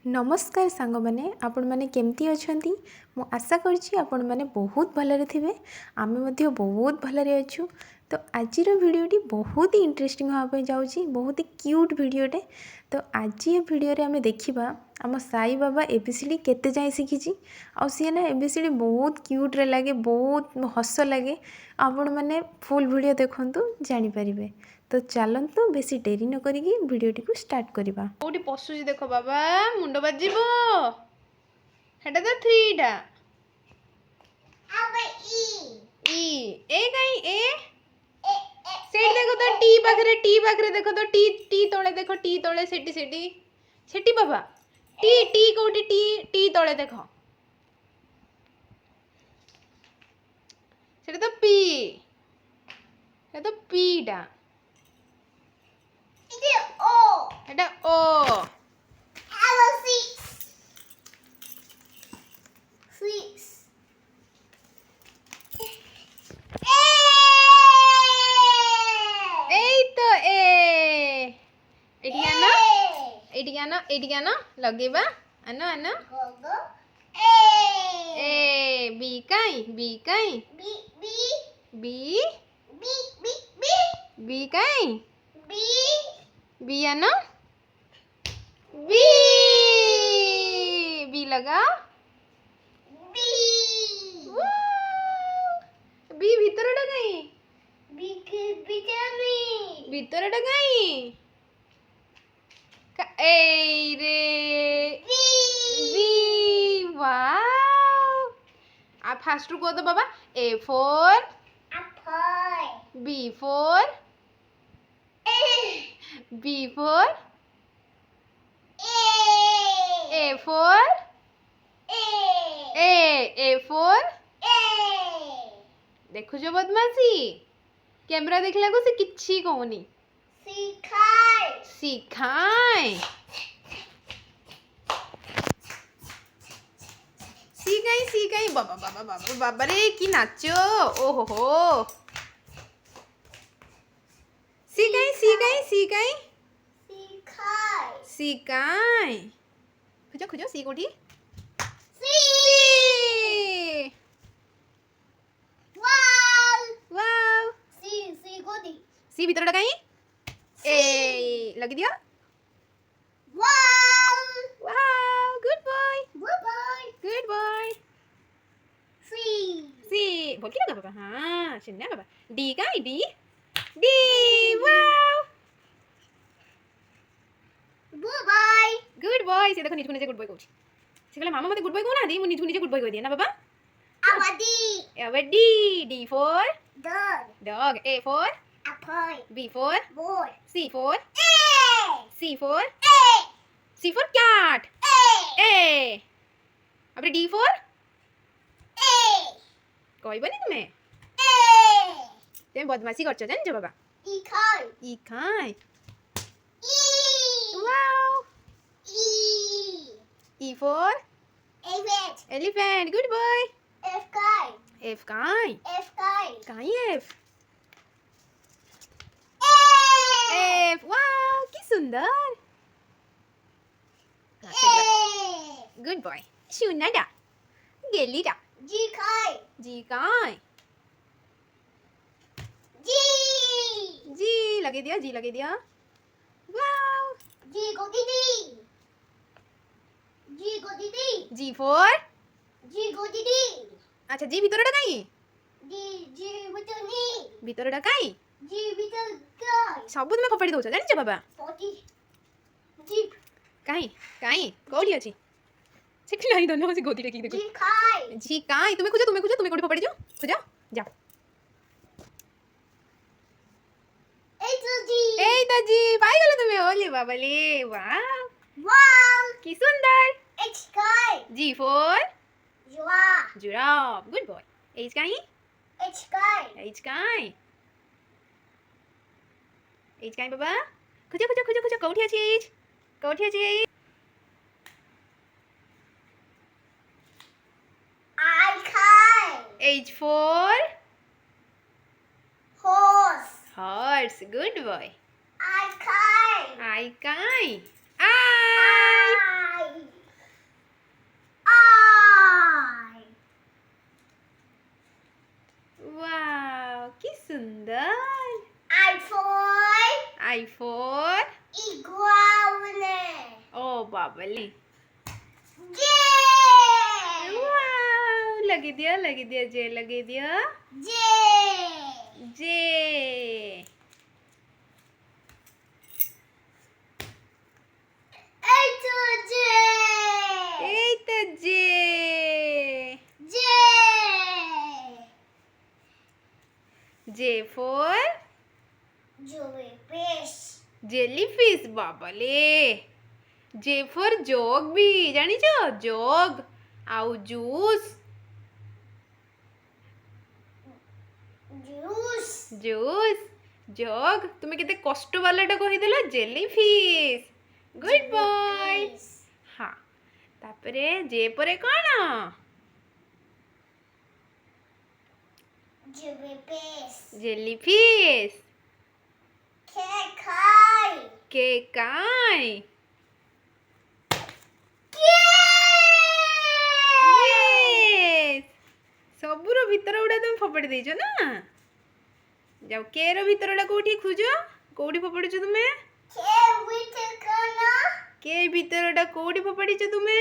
नमस्कार सांग मैंने आपण मैंने केमती अछंती मु आशा करछि आपण मैंने बहुत भलरे थिबे आमे मध्य बहुत भलरे अछु। तो आजिर भिडियोटी बहुत ही इंटरेस्टिंग होगा जाऊँगी, बहुत ही क्यूट भिडियोटे। तो आज ये भिडियो रे आमे देखिबा आम साई बाबा एबीसीडी केते जाए शिखी आ सी ना एबीसीडी बहुत क्यूट रे लगे, बहुत हस लगे। आपण मैंने फुल भिडियो देखंतु जानि परिबे। तो चलतु बेसी डेरी न करिकी भिडियोटी को स्टार्ट करबा। कोठी पशुची देख बाबा मुंड बाजिबो हेटा तो थ्रीटा ई ए काई ए सेट देखो तो टी पाखरे देखो तो टी तळे देखो टी तळे सेटी बाबा टी कोठी टी तळे देखो सेटा तो पीटा এটা ও এই তো এটি আনো লগাইবা আনো A B chi B chi B आनो बी लगाओ बी भीतर डगाई भीतर डगाई ए रे बी वाओ आ फास्ट को दो बाबा A for B for B for A for A for देखो जो बदमाशी कैमरा देखला को से किछि कहूनी सिखाए बाबा रे की नाचो ओहो हो सिकाई खोजो सी कोठी वाव सी भीतर डकाई ए लगी दिया वाव गुड बॉय सी बोल के लगा बाबा हां शिन्ना बाबा डी काई डी वाव गुड बॉय से देखो निजु निजे गुड बॉय कहूँ से कहले मामा मते गुड बॉय कहू ना दी मु निजु निजे गुड बॉय कह दिए ना बाबा D D for dog A for B for C for cat A अब डी फॉर कोई बनी तुम्हें तुम बदमाशी करछो जान जो बाबा ई खाई wow E for elephant. Good boy. F kai. Kai F. Wow, ki sundar. Good boy. Shunada. Gelida. G kai. G लगे दिया. Wow. G for अच्छा जी भीतर डकाई भीतर डकाई सब तुम फोपाड़ी दउछ जानि बाबा काई कोठी अछि सेठी नाही दनो से गोदी टेकी देखो जी काई तुम्हें खोजो तुम्हें कोठी फोपाड़ी खोजो जा ए तो जी पाई गेलो तुम्हें ओले बाबा ले वाव की सुंदर G for giraffe. Good boy. H kai बाबा खोजो कोठी अछि H H for horse. Good boy. I kai. Babli J. वाव लगी दिया जे लगी दिया J. जे H. J. এই তো যে J. J for Jellyfish. Jellyfish বাবালে যে for জগ বি জানিছ জগ ଆଉ জুস Juice. জুস জগ তুমি কেতে কষ্ট বালাটা কহিদেল জেলিফিশ গুড বয় Jellyfish. হ্যাঁ তারপরে যে পরে কোন Jellyfish. Jellyfish Kai. কে কাই Yes! ସବୁର ଭିତର ଗୁଡା ତମେ ଫୋପାଡ଼ି ଦେଇଛ ନା ଯାଉ କେ ର ଭିତର ଗୁଡା କୋଉଠି ଖୋଜ କୋଉଠି ଫୋପାଡ଼ିଛ ତୁମେ କେ ଭିତରଟା କୋଉଠି ଫୋପାଡ଼ିଛ ତୁମେ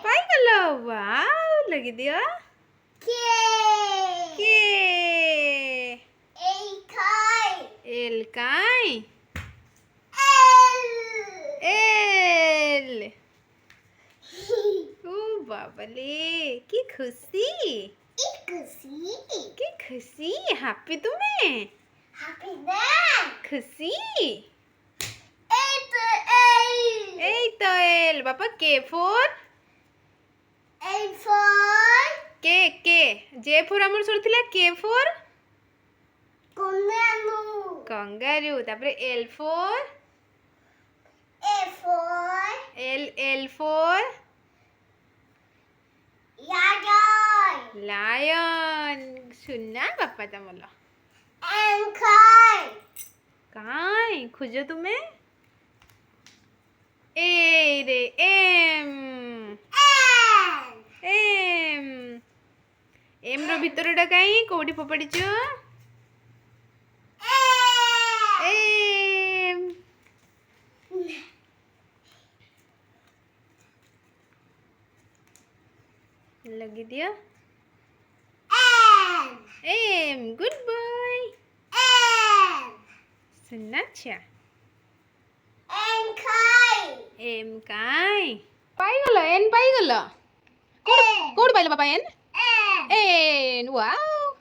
ପାଇଗଲ ୱାଓ ଲଗେଇଦିଅ କେ ଏଲ କାଇଁ ଏଲ ଓ ବାବାଲେ କି ଖୁସି ହାପି ତୁମେ ଖୁସି এই তো এল বাবা কে ফোর কে কে যে ফোর আমার সরଥିଲା কে ফোর कंगारू तापरे L for L for lion सुनना बापा तमला काय खोजो तुम्हें ए रे एम एम एम रो भितरटा काई कोठी फोपाडिचो एम लगी दिया एम गुड बॉय सुनना अच्छा एम काय पाइगल एन पाइगल कोड पाइल बाबा एन एन वाओ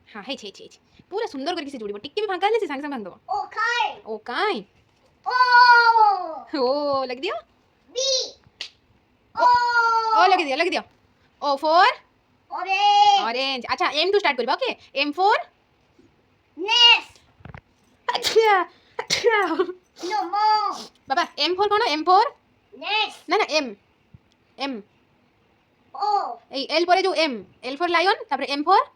हाँ हे छे पूरा सुंदर करके से जोड़िबो टिके भी फांका ले से संग संग भांग दबो ओ काय ओ लग दियो ओ लग दियो ओ फॉर ऑरेंज अच्छा एम टू स्टार्ट करबो ओके एम फॉर अच्छा अच्छा बाबा एम फॉर कोन एम फॉर ना ना एम एम ए एल परे जो एम एल फॉर लायन तापर M for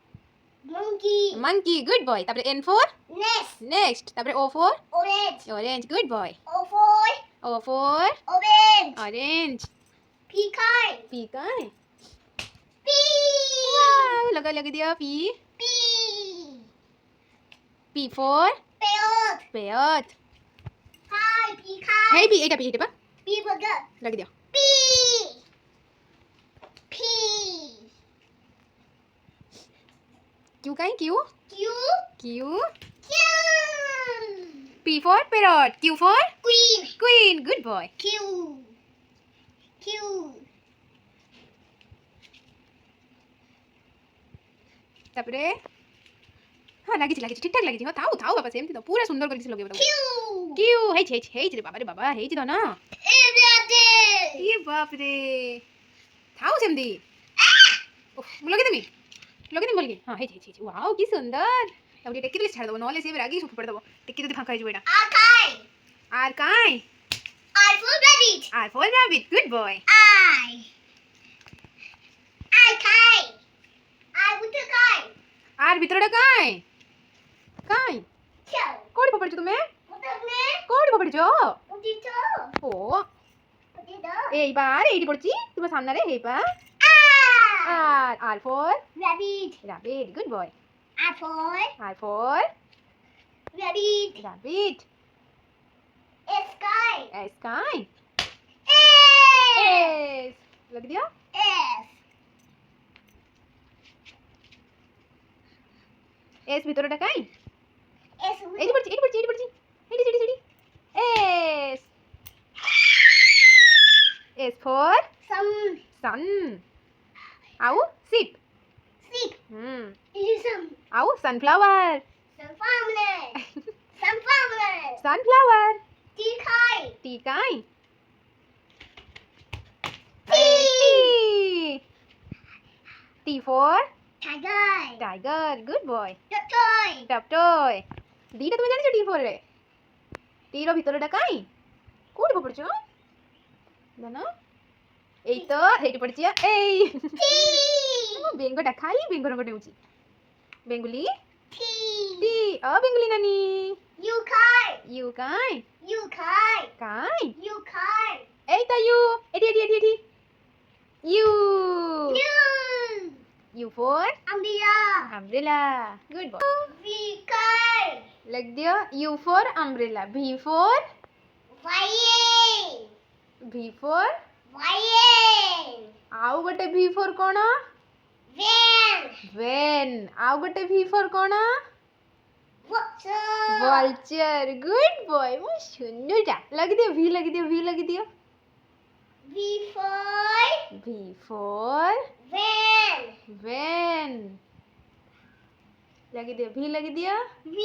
monkey good boy तापर एन फॉर नेक्स्ट तापर O for orange good boy O for orange P काय वाओ लगा दिया पी पी फॉर पेयर्थ हे पी एटा पी एटा लग दिया क्यों काई क्यों P for parrot Q for queen good boy तापरे हाँ लगी ठीक ठाक लगी हाँ थाऊ बाबा सेम थी तो पूरा सुंदर करके लगे क्यू हे रे बाबा हे तो ना ये बाप रे थाऊ सेम दी लगे तुम बोल के हाँ हे वाओ की सुंदर तब टेक्की तो छाड़ दबो नले से रागी सुख पड़ दबो टेक्की तो फांका हो एटा आर काय R for rabbit good boy R भितरटा काय कोडी पकड़ছো তুমি কোডি পকড়ছো ও এইবার এইটি পড়ছি তোমার সামনে রে এইবার R for Rabbit. rabbit good boy Apple. R for Rabbit. rabbit. Sky. Sky. S. S. लग दिया? S. S ভিতরটা কাই? S. এইটি পড়ছি, এইটি পড়ছি, এইটি পড়ছি। এইটি সেটি সেটি। S. S for Some. sun. આઉ sheep. Sheep. It is some. આઉ sunflower. Sunflower. Sunflower. Sunflower. Tikai. Tikai. T. T for Tiger. tiger. Good boy. Toy. Toy. দিটা তুমি জানিছো T for রে? T ର ভিতরটা কাই? কোটি পড়ছো? জানো? এই তো এইটি পড়ছি এই। T. বেঙ্গটা খাই বেঙ্গ রঙ নেউছি। বেঙ্গুলি T. T. বেঙ্গুলি নানি। You kai. ইউ কাই You kai. কাই। You kai. এই তো ইউ এটি এটি এটি এটি U You. U for Ambia. umbrella. Good boy. V kai. लग दिया U for umbrella. V for Violin. V for Violin. ଆଉ ଗୋଟେ V for କଣ? Van. Van. ଆଉ ଗୋଟେ V for କଣ? Water. Vulture. Good boy. ମୁଁ ସୁନ୍ଦରଟା ଲଗି ଦିଅ V ଲଗି ଦିଅ V ଲଗି ଦିଅ V for V for van. van. लगी दियो V लगी दियो V.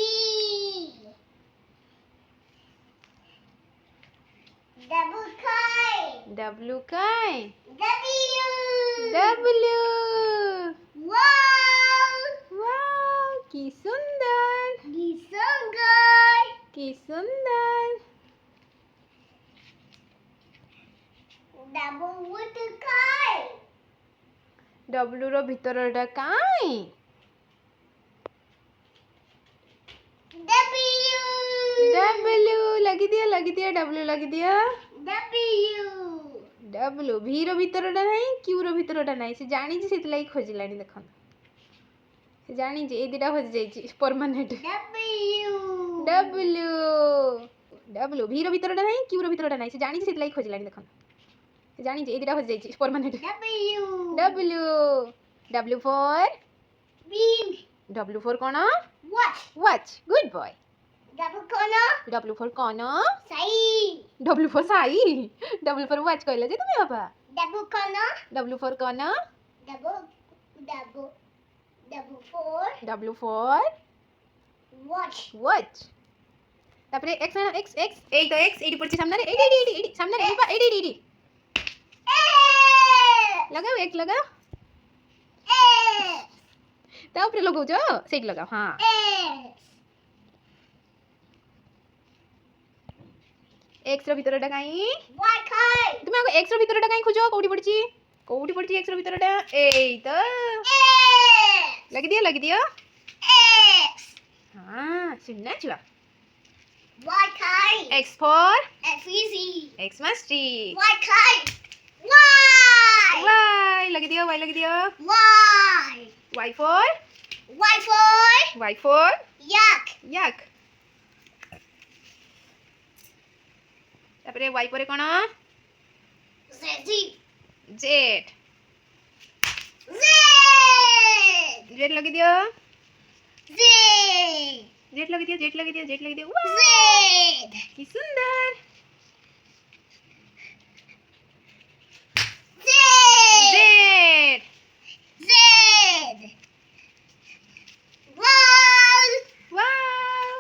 Double kai. W काय W. W. Wow. वाव की सुंदर Gisangai. की सुंदर. Double with the kai. W ର ଭିତରଟା କାଇଁ? W. W लगी दियो W लगी दियो W. W V ର ଭିତରଟା ନାହିଁ Q ର ଭିତରଟା ନାହିଁ ସେ ଜାଣିଛି ସେଥିଲାଗି ଖୋଜିଲାଣି ଦେଖନ୍ତୁ ସେ ଜାଣିଛି ଏଇ ଦିଟା ଖୋଜି ଯାଇଛି permanent W. W W V ର ଭିତରଟା ନାହିଁ Q ର ଭିତରଟା ନାହିଁ ସେ ଜାଣିଛି ସେଥିଲାଗି ଖୋଜିଲାଣି ଦେଖନ୍ତୁ ସେ ଜାଣିଛି ଏଇ ଦିଟା ଖୋଜି ଯାଇଛି permanent W. W W for Bean. W for କଣ What? watch good boy Double corner. W for କଣ Sai. W for Sai W for watch କହିଲ ଯେ ତୁମେ ବାପା Double corner. W for କଣ Double. Double four. W for Watch. watch ତାପରେ x ଆଣ x x ଏଇ ତ x ଏଇଠି ପଡିଛି ସାମ୍ନାରେ ଏଇଠି ଏଇଠି ଏଇଠି ସାମ୍ନାରେ ଏଇ ବା ଏଇଠି ଏଇଠି S. ଲଗାଅ x ଲଗାଅ S. ତା ଉପରେ ଲଗାଉଛ ସେଇଠି ଲଗାଅ ହଁ S. x ର ଭିତରଟା କାଇଁ Y kai. ତୁମେ ଆଗ x ର ଭିତରଟା କାଇଁ ଖୋଜ କୋଉଠି ପଡିଛି x ର ଭିତରଟା ଏଇ ତ S. ଲଗି ଦିଅ S. ହଁ ସୁନା ଛୁଆ Y kai. x for F easy. x must be Y kai. Y. y ଲଗି ଦିଅ Y. y for Y for yak. yak ତାପରେ y ପରେ କଣ Z. z Z. z ଲଗି ଦିଅ Z. z ଲଗି ଦିଅ wow Z. କି ସୁନ୍ଦର Z. z Z. Wow. wow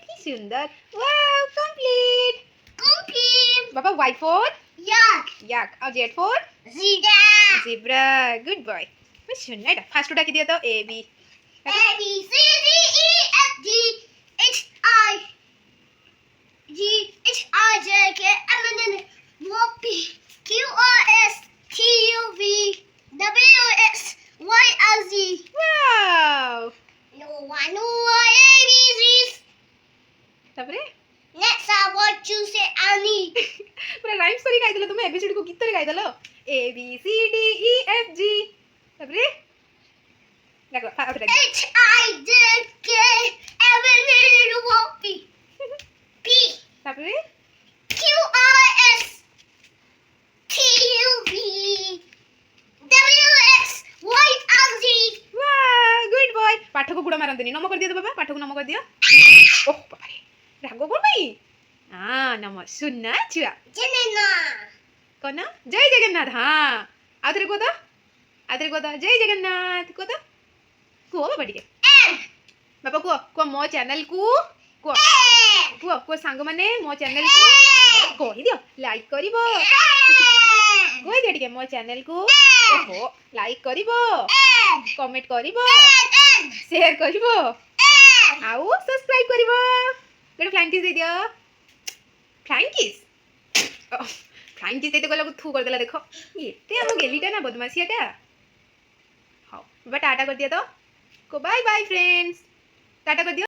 কি সুন্দর wow complete Cookie. বাবা y for Yak. yak ଆଉ z for Zebra. zebra good boy ମୁଁ ସୁନା ଏଟା ଫାଷ୍ଟ ଡାକି ଦିଅ ତ a b A B C D E F G H I G H I J K L M N O P Q R S T U V W X Y R Z. wow No one know what ABCs. ତାପରେ Next I want you say Annie. ପୁରା rhymes କରି ଗାଇଦେଲ ତୁମେ ABCD କୁ ଗୀତରେ ଗାଇଦେଲ A B C D E F G ତାପରେ ଦେଖ ଆଉଥରେ H-I-J-K-L-M-N-O-P P ତାପରେ Q-R-S-T-U-V-W-X-Y-R-Z ଗୁଡ୍ ବୟ ପାଠକୁ ଗୁଡ଼ ମାରନ୍ତୁନି ନମ କରିଦିଅ ତ ବାବା ପାଠକୁ ନମ କରିଦିଅ ଓହ ବାବାରେ ରାଗ କ'ଣ ପାଇଁ ନମ ସୁନା ଛୁଆ Janina କଣ ଜୟ ଜଗନ୍ନାଥ ହଁ ଆଉଥରେ କୁହ ତ ଜୟ ଜଗନ୍ନାଥ କୁହ ତ କୁହ ବାବା ଟିକେ M ବାବା କୁହ ମୋ ଚ୍ୟାନେଲକୁ କୁହ N କୁହ ସାଙ୍ଗମାନେ ମୋ ଚ୍ୟାନେଲକୁ କହିଦିଅ ଲାଇକ୍ କରିବ କହିଦିଅ ଟିକେ ମୋ ଚ୍ୟାନେଲକୁ ଓହୋ ଲାଇକ୍ କରିବ କମେଣ୍ଟ କରିବ ସେୟାର କରିବ ଆଉ ସବସ୍କ୍ରାଇବ କରିବ ଗୋଟେ ଫ୍ଲାଇଂ କିସ୍ ଦେଇଦିଅ ଫ୍ଲାଇଂ କିସ୍ ଦେଇତେ ଗଲାକୁ ଥୁ କରିଦେଲା ଦେଖ ଏତେ ଆମ ଗେଲିଟା ନା ବଦମାସିଆଟା ହଉ ବାବା ଟାଟା କରିଦିଅ ତ ବାଇ ବାଇ ଫ୍ରେଣ୍ଡସ୍ ଟାଟା କରିଦିଅ